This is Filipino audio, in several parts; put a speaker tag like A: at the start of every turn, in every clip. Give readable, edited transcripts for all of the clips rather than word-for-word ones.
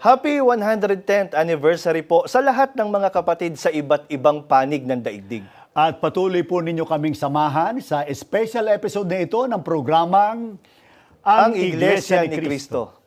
A: Happy 110th anniversary po sa lahat ng mga kapatid sa iba't ibang panig ng daigdig.
B: At patuloy po ninyo kaming samahan sa special episode na ito ng programang
A: Ang Iglesia ni Cristo.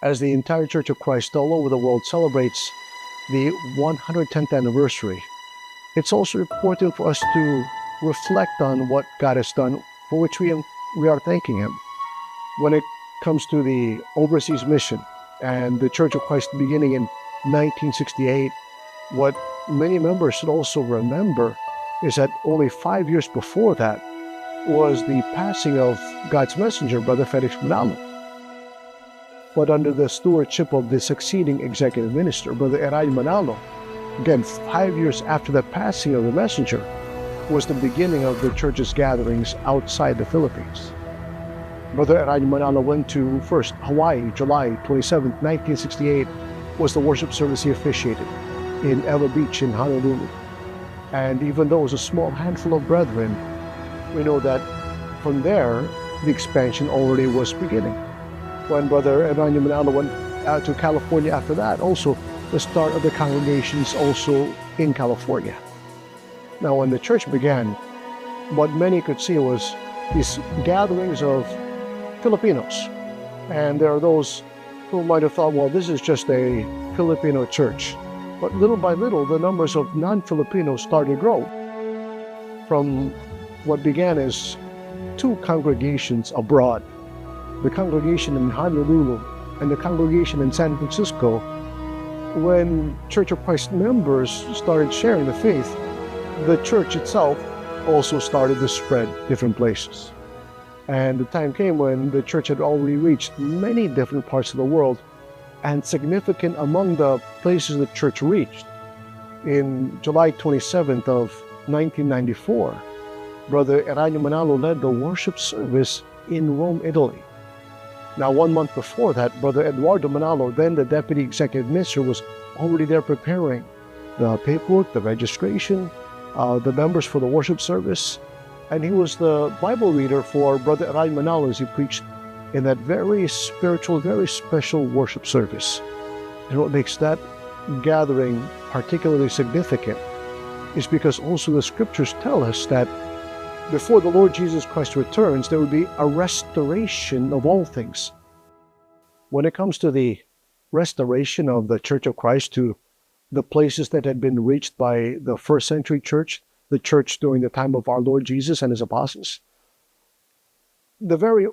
C: As the entire Church of Christ all over the world celebrates the 110th anniversary, it's also important for us to reflect on what God has done, for which we are thanking Him. When it comes to the overseas mission and the Church of Christ beginning in 1968, what many members should also remember is that only 5 years before that was the passing of God's messenger, Brother Felix Manalo. But under the stewardship of the succeeding executive minister, Brother Eray Manalo, again, 5 years after the passing of the messenger, was the beginning of the church's gatherings outside the Philippines. Brother Eray Manalo went to first Hawaii, July 27, 1968, was the worship service he officiated in Eva Beach in Honolulu. And even though it was a small handful of brethren, we know that from there, the expansion already was beginning. When Brother Eray Manalo went to California after that, also the start of the congregations also in California. Now, when the church began, what many could see was these gatherings of Filipinos. And there are those who might have thought, well, this is just a Filipino church. But little by little, the numbers of non-Filipinos started to grow. From what began as 2 congregations abroad, the congregation in Honolulu and the congregation in San Francisco, when Church of Christ members started sharing the faith, the church itself also started to spread different places. And the time came when the church had already reached many different parts of the world, and significant among the places the church reached. In July 27th of 1994, Brother Eray Manalo led the worship service in Rome, Italy. Now, 1 month before that, Brother Eduardo Manalo, then the Deputy Executive Minister, was already there preparing the paperwork, the registration, the members for the worship service, and he was the Bible reader for Brother Eray Manalo as he preached in that very spiritual, very special worship service. And what makes that gathering particularly significant is because also the scriptures tell us that before the Lord Jesus Christ returns, there will be a restoration of all things. When it comes to the restoration of the Church of Christ to the places that had been reached by the first century church, the church during the time of our Lord Jesus and His apostles, the very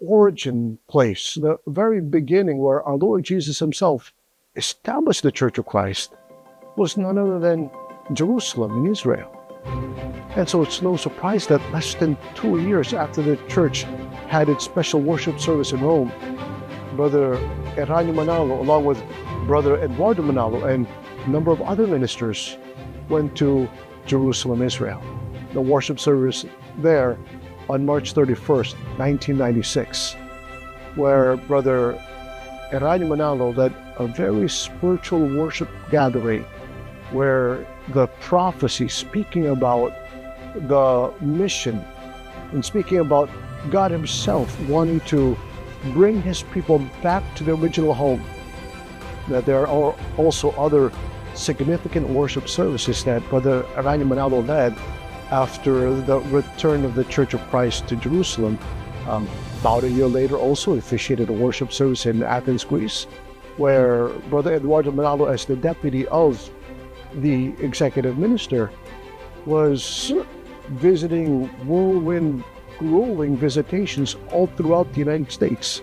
C: origin place, the very beginning where our Lord Jesus Himself established the Church of Christ, was none other than Jerusalem in Israel. And so it's no surprise that less than 2 years after the church had its special worship service in Rome, Brother Eray Manalo, along with Brother Eduardo Manalo and a number of other ministers, went to Jerusalem, Israel. The worship service there on March 31st, 1996, where Brother Eray Manalo led a very spiritual worship gathering where the prophecy speaking about the mission and speaking about God Himself wanting to bring His people back to the original home. That there are also other significant worship services that Brother Eray Manalo led after the return of the Church of Christ to Jerusalem. About a year later, also officiated a worship service in Athens, Greece, where Brother Eduardo Manalo, as the deputy of the executive minister, was visiting whirlwind, rolling visitations all throughout the United States.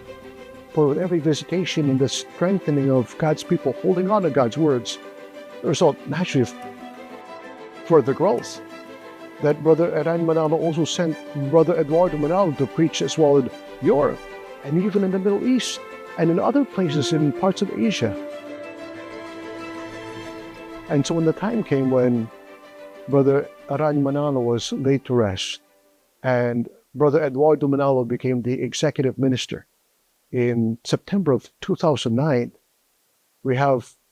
C: For every visitation in the strengthening of God's people, holding on to God's words, the result naturally of further growth. that Brother Eran Manalo also sent Brother Eduardo Manalo to preach as well in Europe and even in the Middle East and in other places in parts of Asia. And so when the time came when Brother Eran Manalo was laid to rest and Brother Eduardo Manalo became the executive minister in September of 2009,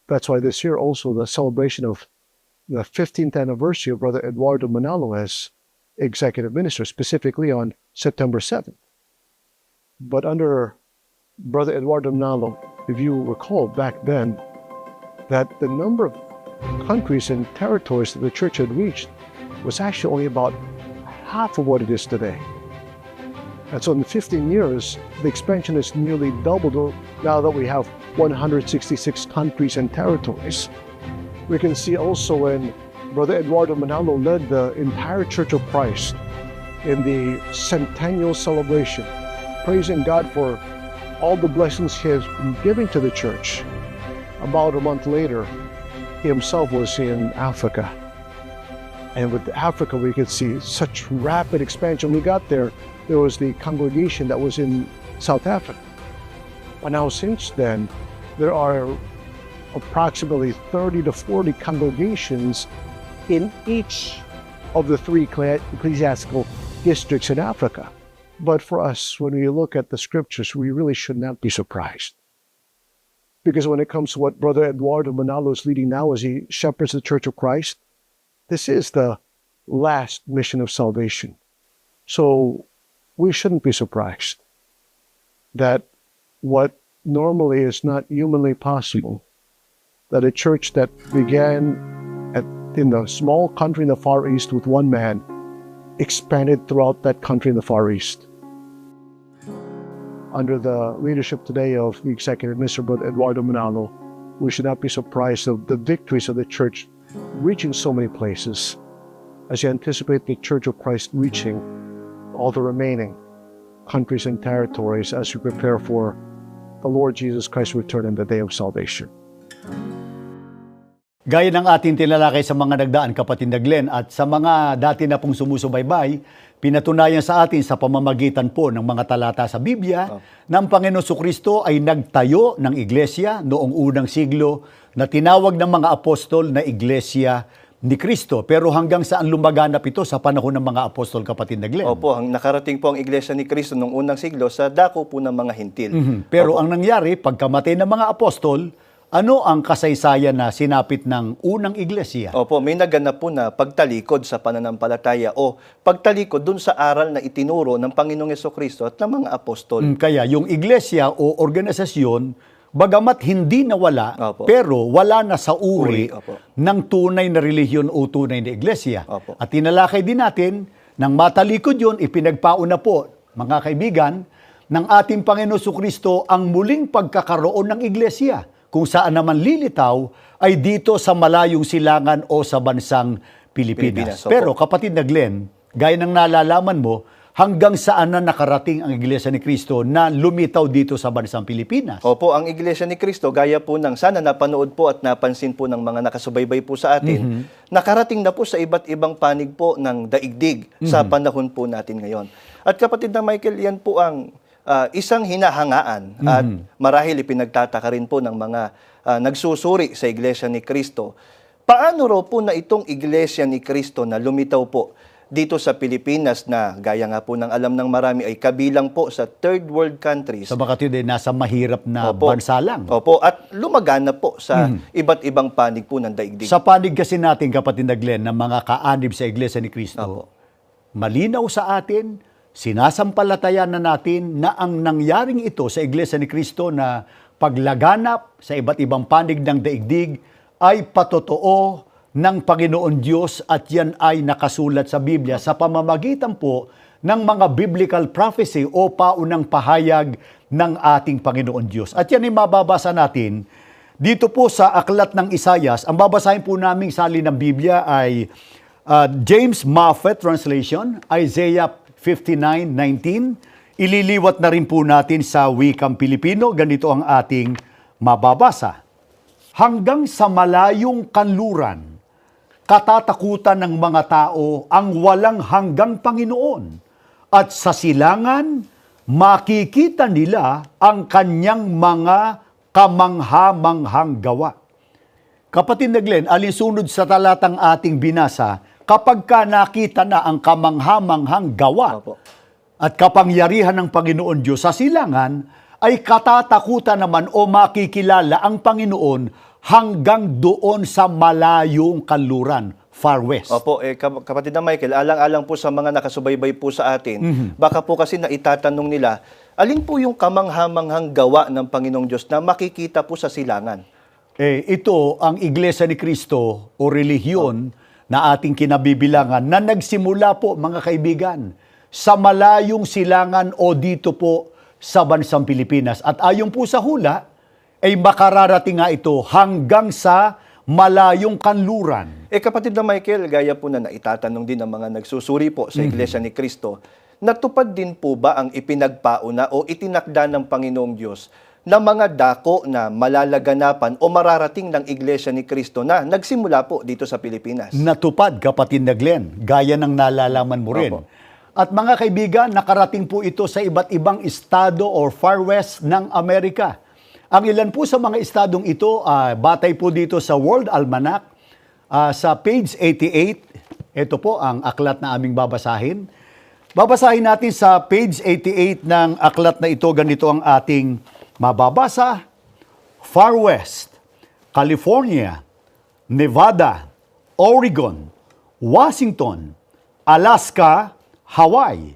C: that's why this year also the celebration of the 15th anniversary of Brother Eduardo Manalo as executive minister, specifically on September 7th. But under Brother Eduardo Manalo, if you recall back then, that the number of countries and territories that the church had reached was actually only about half of what it is today. And so in 15 years, the expansion has nearly doubled now that we have 166 countries and territories. We can see also when Brother Eduardo Manalo led the entire Church of Christ in the centennial celebration, praising God for all the blessings He has been giving to the church. About a month later, he himself was in Africa. And with Africa, we could see such rapid expansion. When we got there, there was the congregation that was in South Africa. But now since then, there are approximately 30 to 40 congregations in each of the three ecclesiastical districts in Africa. But for us, when we look at the scriptures, we really should not be surprised. Because when it comes to what Brother Eduardo Manalo is leading now as he shepherds the Church of Christ, this is the last mission of salvation. So we shouldn't be surprised that what normally is not humanly possible, that a church that began in a small country in the Far East with one man, expanded throughout that country in the Far East. Under the leadership today of the Executive Minister, Brother Eduardo Manalo, we should not be surprised of the victories of the church reaching so many places as you anticipate the Church of Christ reaching all the remaining countries and territories as we prepare for the Lord Jesus Christ's return in the day of salvation.
B: Gaya ng ating tinalakay sa mga nagdaan, kapatid na Glenn, at sa mga dati na pong sumusubaybay, pinatunayan sa atin sa pamamagitan po ng mga talata sa Biblia na ang Panginoon Jesucristo ay nagtayo ng iglesia noong unang siglo na tinawag ng mga apostol na Iglesia ni Cristo. Pero hanggang saan lumaganap ito sa panahon ng mga apostol, kapatid na Glenn?
A: Opo, nakarating po ang Iglesia ni Cristo noong unang siglo sa dako po ng mga hintil.
B: Pero ang nangyari, pagkamatay ng mga apostol, ano ang kasaysayan na sinapit ng unang iglesia?
A: Opo, may naganap po na pagtalikod sa pananampalataya o pagtalikod dun sa aral na itinuro ng Panginoong Jesucristo at ng mga apostol.
B: Kaya yung iglesia o organisasyon, bagamat hindi nawala,
A: Opo.
B: pero wala na sa uri
A: Opo.
B: ng tunay na relihiyon o tunay na iglesia.
A: Opo.
B: At tinalakay din natin, nang matalikod yun, ipinagpauna po, mga kaibigan, ng ating Panginoon Jesucristo ang muling pagkakaroon ng iglesia, kung saan naman lilitaw ay dito sa malayong silangan o sa bansang Pilipinas.
A: Opo.
B: Pero kapatid na Glenn, gaya ng nalalaman mo, hanggang saan na nakarating ang Iglesia ni Cristo na lumitaw dito sa bansang Pilipinas?
A: Opo, ang Iglesia ni Cristo, gaya po ng sana napanood po at napansin po ng mga nakasubaybay po sa atin, nakarating na po sa iba't ibang panig po ng daigdig sa panahon po natin ngayon. At kapatid na Michael, yan po ang isang hinahangaan at marahil ipinagtataka rin po ng mga nagsusuri sa Iglesia ni Cristo. Paano raw po na itong Iglesia ni Cristo na lumitaw po dito sa Pilipinas na gaya nga po ng alam ng marami ay kabilang po sa third world countries.
B: Sa bakit yun, nasa mahirap na
A: Opo.
B: bansa lang.
A: Opo, at lumagana po sa iba't ibang panig po ng daigdig.
B: Sa panig kasi natin, kapatid na Glenn, ng mga kaanib sa Iglesia ni Cristo,
A: Opo.
B: malinaw sa atin, sinasampalatayan na natin na ang nangyaring ito sa Iglesia ni Cristo na paglaganap sa iba't ibang panig ng daigdig ay patotoo ng Panginoon Diyos at yan ay nakasulat sa Biblia sa pamamagitan po ng mga biblical prophecy o paunang pahayag ng ating Panginoon Diyos. At yan ay mababasa natin dito po sa Aklat ng Isayas. Ang babasahin po naming salin ng Biblia ay James Moffat Translation, Isaiah 59:19. Ililiwat na rin po natin sa wikang Pilipino. Ganito ang ating mababasa. Hanggang sa malayong kanluran, katatakutan ng mga tao ang walang hanggang Panginoon. At sa silangan, makikita nila ang kanyang mga kamangha-manghang gawa. Kapatid na Glenn, alinsunod sa talatang ating binasa, kapag ka nakita na ang kamangha-manghang gawa
A: Opo.
B: at kapangyarihan ng Panginoon Diyos sa silangan, ay katatakutan naman o makikilala ang Panginoon hanggang doon sa malayong kanluran, far west.
A: Opo, kapatid na Michael, alang-alang po sa mga nakasubaybay po sa atin, baka po kasi naitatanong nila, alin po yung kamangha-manghang gawa ng Panginoong Diyos na makikita po sa silangan?
B: Ito ang Iglesia ni Cristo o relihiyon na ating kinabibilangan na nagsimula po, mga kaibigan, sa malayong silangan o dito po sa bansang Pilipinas. At ayon po sa hula, ay makararating nga ito hanggang sa malayong kanluran.
A: Kapatid na Michael, gaya po na naitatanong din ng mga nagsusuri po sa Iglesia ni Cristo, natupad din po ba ang ipinagpauna o itinakda ng Panginoong Diyos na mga dako na malalaganapan o mararating ng Iglesia ni Cristo na nagsimula po dito sa Pilipinas?
B: Natupad, kapatid na Glenn, gaya ng nalalaman mo rin.
A: Opo.
B: At mga kaibigan, nakarating po ito sa iba't ibang estado or far west ng Amerika. Ang ilan po sa mga estadong ito, batay po dito sa World Almanac, sa page 88, ito po ang aklat na aming babasahin. Babasahin natin sa page 88 ng aklat na ito, ganito ang ating mababasa. Far West, California, Nevada, Oregon, Washington, Alaska, Hawaii.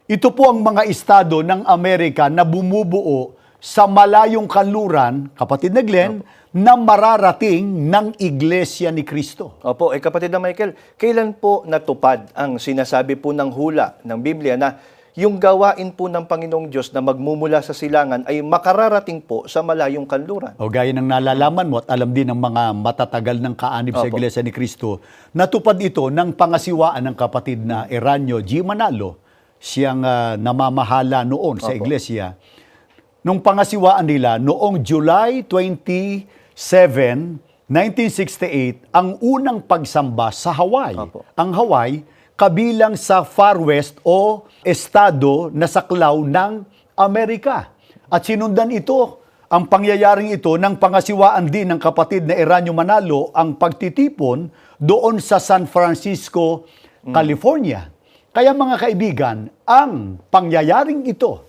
B: Ito po ang mga estado ng Amerika na bumubuo sa malayong kanluran, kapatid na Glenn, na mararating ng Iglesia ni Cristo.
A: Opo, kapatid na Michael, kailan po natupad ang sinasabi po ng hula ng Biblia na yung gawain po ng Panginoong Diyos na magmumula sa silangan ay makararating po sa malayong kanluran?
B: O gaya ng nalalaman mo at alam din ng mga matatagal ng kaanib sa
A: Opo.
B: Iglesia ni Cristo, natupad ito ng pangasiwaan ng kapatid na Eranio G. Manalo, siyang namamahala noon sa
A: Opo.
B: Iglesia. Nung pangasiwaan nila, noong July 27, 1968, ang unang pagsamba sa Hawaii.
A: Opo.
B: Ang Hawaii, kabilang sa Far West o estado na saklaw ng Amerika. At sinundan ito, ang pangyayaring ito, ng pangasiwaan din ng kapatid na Eranio Manalo, ang pagtitipon doon sa San Francisco, California. Kaya mga kaibigan, ang pangyayaring ito,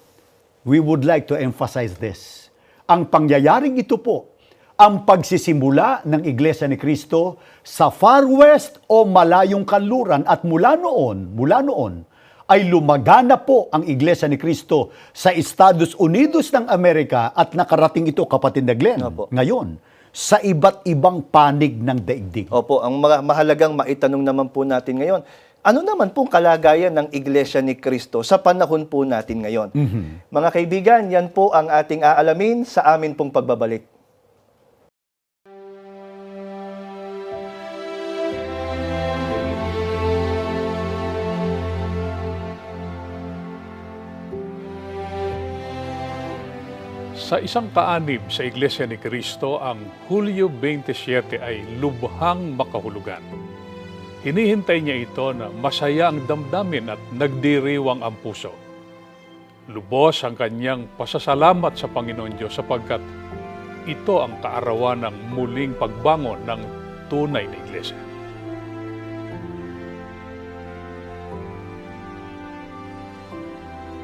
B: we would like to emphasize this. Ang pangyayaring ito po, ang pagsisimula ng Iglesia ni Cristo sa Far West o malayong kanluran, at mula noon, ay lumagana po ang Iglesia ni Cristo sa Estados Unidos ng Amerika at nakarating ito, kapatid na Glenn,
A: Opo.
B: ngayon, sa iba't ibang panig ng daigdig.
A: Opo, ang mahalagang maitanong naman po natin ngayon, ano naman pong kalagayan ng Iglesia ni Cristo sa panahon po natin ngayon? Mga kaibigan, yan po ang ating aalamin sa amin pong pagbabalik.
D: Sa isang kaanib sa Iglesia ni Cristo, ang Hulyo 27 ay lubhang makahulugan. Hinihintay niya ito na masaya ang damdamin at nagdiriwang ang puso. Lubos ang kanyang pasasalamat sa Panginoon Diyos sapagkat ito ang kaarawan ng muling pagbangon ng tunay na Iglesia.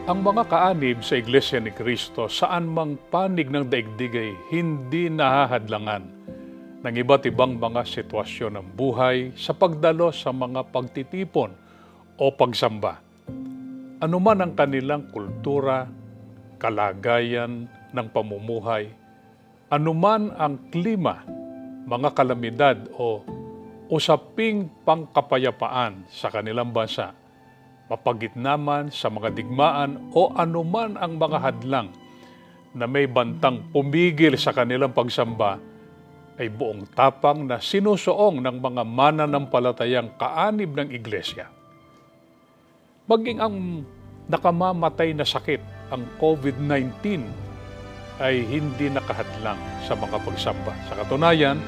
D: Ang mga kaanib sa Iglesia ni Cristo, saan mang panig ng daigdig ay hindi nahahadlangan ng iba't ibang mga sitwasyon ng buhay sa pagdalo sa mga pagtitipon o pagsamba. Ano man ang kanilang kultura, kalagayan ng pamumuhay, anuman ang klima, mga kalamidad o usaping pangkapayapaan sa kanilang bansa, mapagitnaman sa mga digmaan o anuman ang mga hadlang na may bantang pumigil sa kanilang pagsamba, ay buong tapang na sinusuong ng mga mananampalatayang kaanib ng Iglesia. Maging ang nakamamatay na sakit, ang COVID-19, ay hindi nakahadlang sa mga pagsamba. Sa katunayan,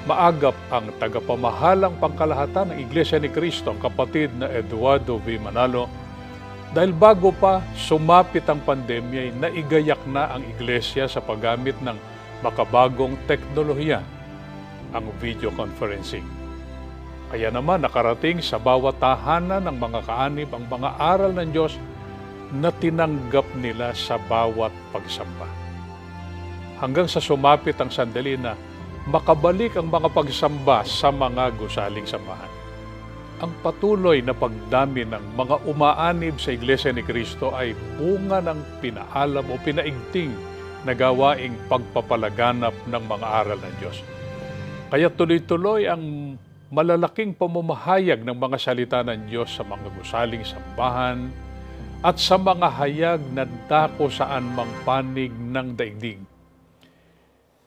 D: maagap ang tagapamahalang pangkalahatan ng Iglesia ni Cristo, ang kapatid na Eduardo V. Manalo, dahil bago pa sumapit ang pandemya, naigayak na ang Iglesia sa paggamit ng makabagong teknolohiya, ang video conferencing. Kaya naman nakarating sa bawat tahanan ng mga kaanib ang mga aral ng Diyos na tinanggap nila sa bawat pagsamba. Hanggang sa sumapit ang sandali na makabalik ang mga pagsamba sa mga gusaling sambahan. Ang patuloy na pagdami ng mga umaanib sa Iglesia ni Cristo ay bunga ng pinaalam o pinaigting na gawaing pagpapalaganap ng mga aral ng Diyos. Kaya tuloy-tuloy ang malalaking pamamahayag ng mga salita ng Diyos sa mga gusaling sambahan at sa mga hayag na dako saan mang panig ng daigdig.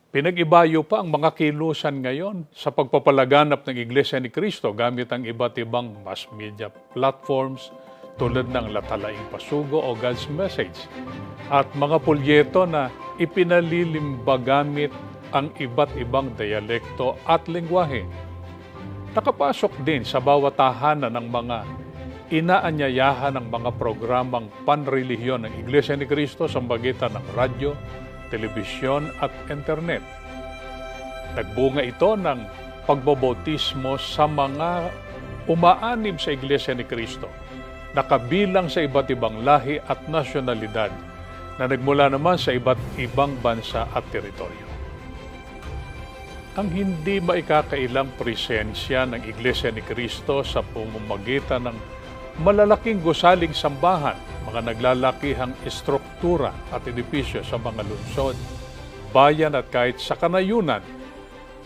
D: Pinag-ibayo pa ang mga kilusan ngayon sa pagpapalaganap ng Iglesia ni Cristo gamit ang iba't ibang mass media platforms tulad ng Latalaing Pasugo o God's Message at mga pulyeto na ipinalilimba gamit ang iba't ibang dialekto at lengguwahe. Nakapasok din sa bawat tahanan ng mga inaanyayahan ng mga programang panrelihiyon ng Iglesia ni Cristo sa magitan ng radyo, telebisyon at internet. Nagbunga ito ng pagbobautismo sa mga umaanib sa Iglesia ni Cristo, nakabilang sa iba't ibang lahi at nasyonalidad na nagmula naman sa iba't ibang bansa at teritoryo. Ang hindi maikakailang presensya ng Iglesia ni Cristo sa pamamagitan ng malalaking gusaling sambahan, mga naglalakihang estruktura at edifisyo sa mga lungsod, bayan at kahit sa kanayunan,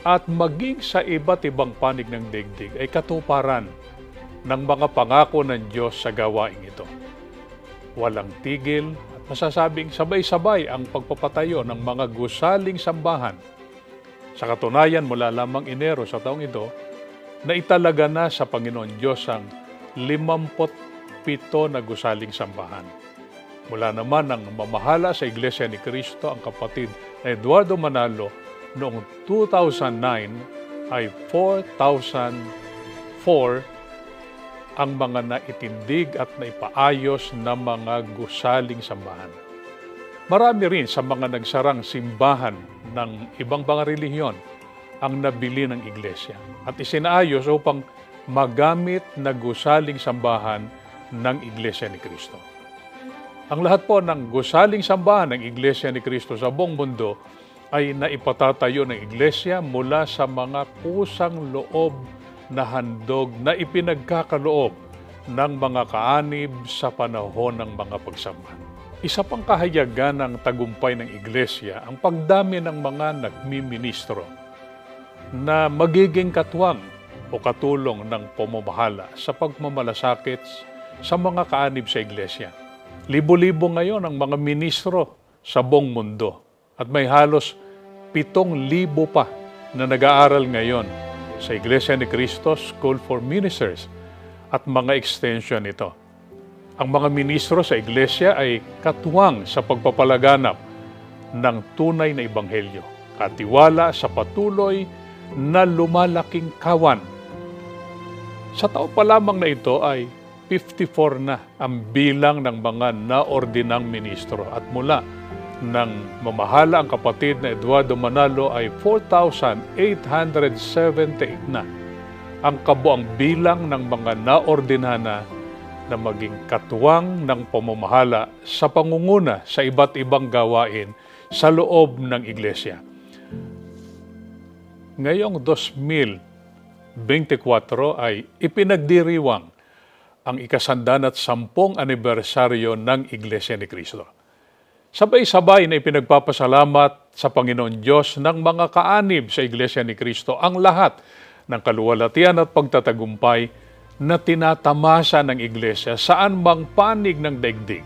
D: at maging sa iba't ibang panig ng daigdig ay katuparan ng mga pangako ng Diyos sa gawaing ito. Walang tigil at masasabing sabay-sabay ang pagpapatayo ng mga gusaling sambahan. Sa katunayan, mula lamang Enero sa taong ito, na italaga na sa Panginoon Diyos ang 57 na gusaling sambahan. Mula naman ng mamahala sa Iglesia ni Cristo ang kapatid na Eduardo Manalo noong 2009 ay 4,004 ang mga naitindig at naipaayos na mga gusaling sambahan. Marami rin sa mga nagsarang simbahan ng ibang mga relihiyon ang nabili ng Iglesia at isinaayos upang magamit na gusaling sambahan ng Iglesia ni Cristo. Ang lahat po ng gusaling sambahan ng Iglesia ni Cristo sa buong mundo ay naipatatayo ng Iglesia mula sa mga kusang loob na handog na ipinagkakaloob ng mga kaanib sa panahon ng mga pagsamba. Isa pang kahayagan ng tagumpay ng Iglesia ang pagdami ng mga nagmiministro na magiging katuwang o katulong ng pamamahala sa pagmamalasakit sa mga kaanib sa Iglesia. Libo-libo ngayon ang mga ministro sa buong mundo at may halos 7,000 pa na nag-aaral ngayon sa Iglesia ni Cristo School for Ministers at mga extension nito. Ang mga ministro sa Iglesia ay katuwang sa pagpapalaganap ng tunay na ebanghelyo, katiwala sa patuloy na lumalaking kawan. Sa taon pa lamang na ito ay 54 na ang bilang ng mga naordinang ministro at mula nang mamahala ang kapatid na Eduardo Manalo ay 4,878 na ang kabuang bilang ng mga naordinana na maging katuwang ng pamamahala sa pangunguna sa iba't ibang gawain sa loob ng Iglesia. Ngayong 2024 ay ipinagdiriwang ang 110 anibersaryo ng Iglesia ni Cristo. Sabay-sabay na ipinagpapasalamat sa Panginoon Diyos ng mga kaanib sa Iglesia ni Cristo ang lahat ng kaluwalhatian at pagtatagumpay na tinatamasa ng Iglesia saan mang panig ng daigdig.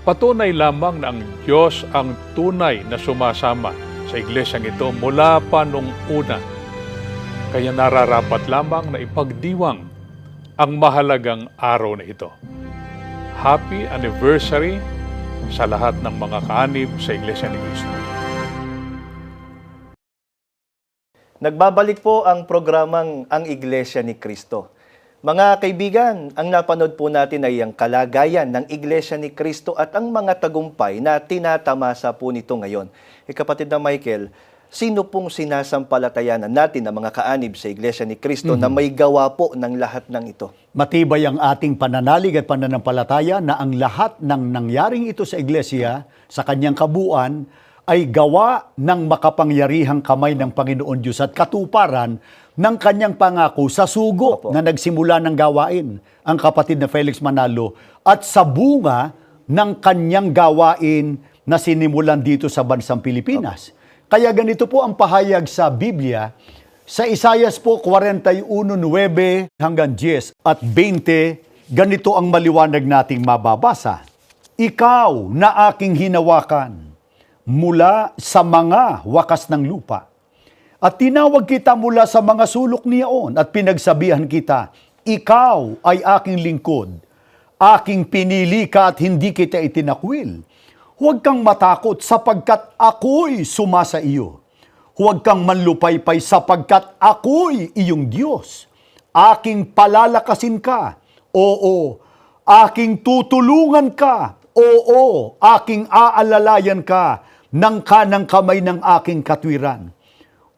D: Patunay lamang na ang Diyos ang tunay na sumasama sa Iglesyang ito mula pa nung una. Kaya nararapat lamang na ipagdiwang ang mahalagang araw na ito. Happy anniversary sa lahat ng mga kaanib sa Iglesia ni Cristo.
A: Nagbabalik po ang programang Ang Iglesia ni Cristo. Mga kaibigan, ang napanood po natin ay ang kalagayan ng Iglesia ni Cristo at ang mga tagumpay na tinatamasa po nito ngayon. Kapatid na Michael, sino pong sinasampalatayanan natin na mga kaanib sa Iglesia ni Cristo na may gawa po ng lahat ng ito?
B: Matibay ang ating pananalig at pananampalataya na ang lahat ng nangyaring ito sa Iglesia, sa kanyang kabuuan, ay gawa ng makapangyarihang kamay ng Panginoon Diyos at katuparan ng kanyang pangako sa sugo
A: Opo.
B: na nagsimula ng gawain, ang kapatid na Felix Manalo, at sa bunga ng kanyang gawain na sinimulan dito sa bansang Pilipinas. Kaya ganito po ang pahayag sa Biblia, sa Isaias po 41:9 hanggang 10 at 20, ganito ang maliwanag nating mababasa. Ikaw na aking hinawakan mula sa mga wakas ng lupa. At tinawag kita mula sa mga sulok niyaon at pinagsabihan kita, ikaw ay aking lingkod, aking pinili ka at hindi kita itinakwil. Huwag kang matakot sapagkat ako'y sumasa iyo. Huwag kang manlupaypay sapagkat ako'y iyong Diyos. Aking palalakasin ka, oo, aking tutulungan ka, oo, aking aalalayan ka, ng kanang kamay ng aking katwiran,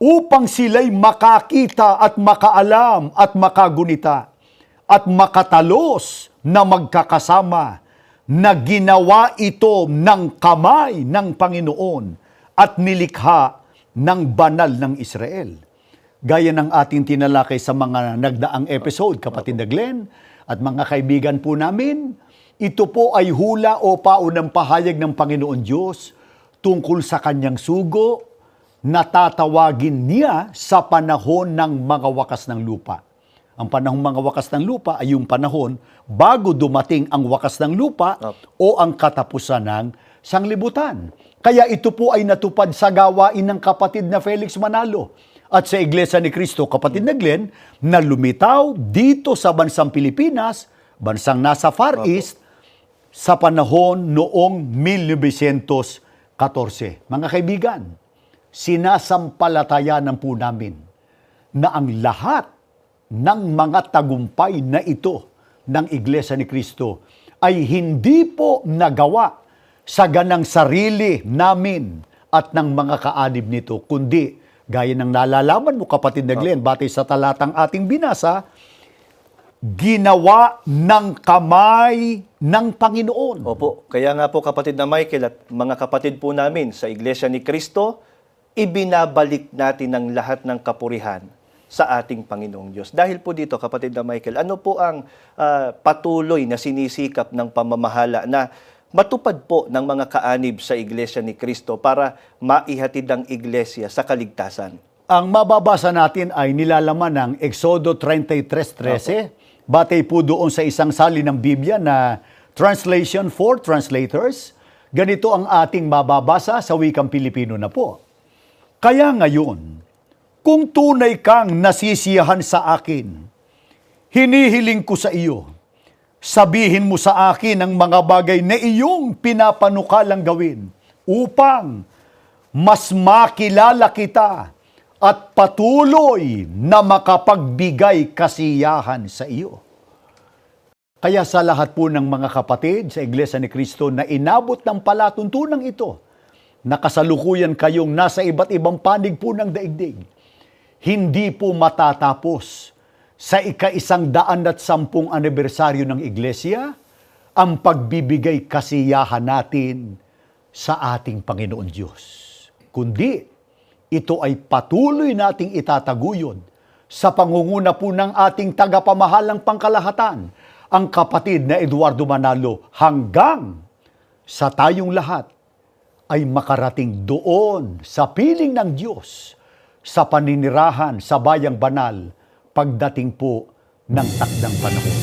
B: upang sila'y makakita at makaalam at makagunita, at makatalos na magkakasama, na ginawa ito ng kamay ng Panginoon at nilikha ng banal ng Israel. Gaya ng ating tinalakay sa mga nagdaang episode, kapatid na Glenn, at mga kaibigan po namin, ito po ay hula o paunang pahayag ng Panginoon Diyos tungkol sa kanyang sugo na tatawagin niya sa panahon ng mga wakas ng lupa. Ang panahong mga wakas ng lupa ay yung panahon bago dumating ang wakas ng lupa o ang katapusan ng sanglibutan. Kaya ito po ay natupad sa gawain ng kapatid na Felix Manalo at sa Iglesia ni Cristo, kapatid na Glenn, na lumitaw dito sa bansang Pilipinas, bansang nasa Far East, sa panahon noong 1914. Mga kaibigan, sinasampalatayanan po namin na ang lahat ng mga tagumpay na ito ng Iglesia ni Cristo ay hindi po nagawa sa ganang sarili namin at ng mga kaanib nito, kundi gaya ng nalalaman mo, kapatid na Glenn, batay sa talatang ating binasa, ginawa ng kamay ng Panginoon.
A: Opo, kaya nga po kapatid na Michael at mga kapatid po namin sa Iglesia ni Cristo, ibinabalik natin ang lahat ng kapurihan sa ating Panginoong Diyos. Dahil po dito, kapatid na Michael, ano po ang patuloy na sinisikap ng pamamahala na matupad po ng mga kaanib sa Iglesia ni Cristo para maihatid ang Iglesia sa kaligtasan?
B: Ang mababasa natin ay nilalaman ng Exodo 33:13, batay po doon sa isang salin ng Biblia na Translation for Translators. Ganito ang ating mababasa sa wikang Pilipino na po. Kaya ngayon, kung tunay kang nasisiyahan sa akin, hinihiling ko sa iyo, sabihin mo sa akin ang mga bagay na iyong pinapanukalang gawin upang mas makilala kita at patuloy na makapagbigay kasiyahan sa iyo. Kaya sa lahat po ng mga kapatid sa Iglesia ni Cristo na inabot ng palatuntunang ito, nakasalukuyan kayong nasa iba't ibang panig po ng daigdig, hindi po matatapos sa ika-110 anibersaryo ng Iglesia ang pagbibigay kasiyahan natin sa ating Panginoon Diyos. Kundi, ito ay patuloy nating itataguyod sa pangunguna po ng ating tagapamahalang pangkalahatan, ang kapatid na Eduardo Manalo, hanggang sa tayong lahat ay makarating doon sa piling ng Diyos sa paninirahan sa bayang banal pagdating po ng takdang panahon.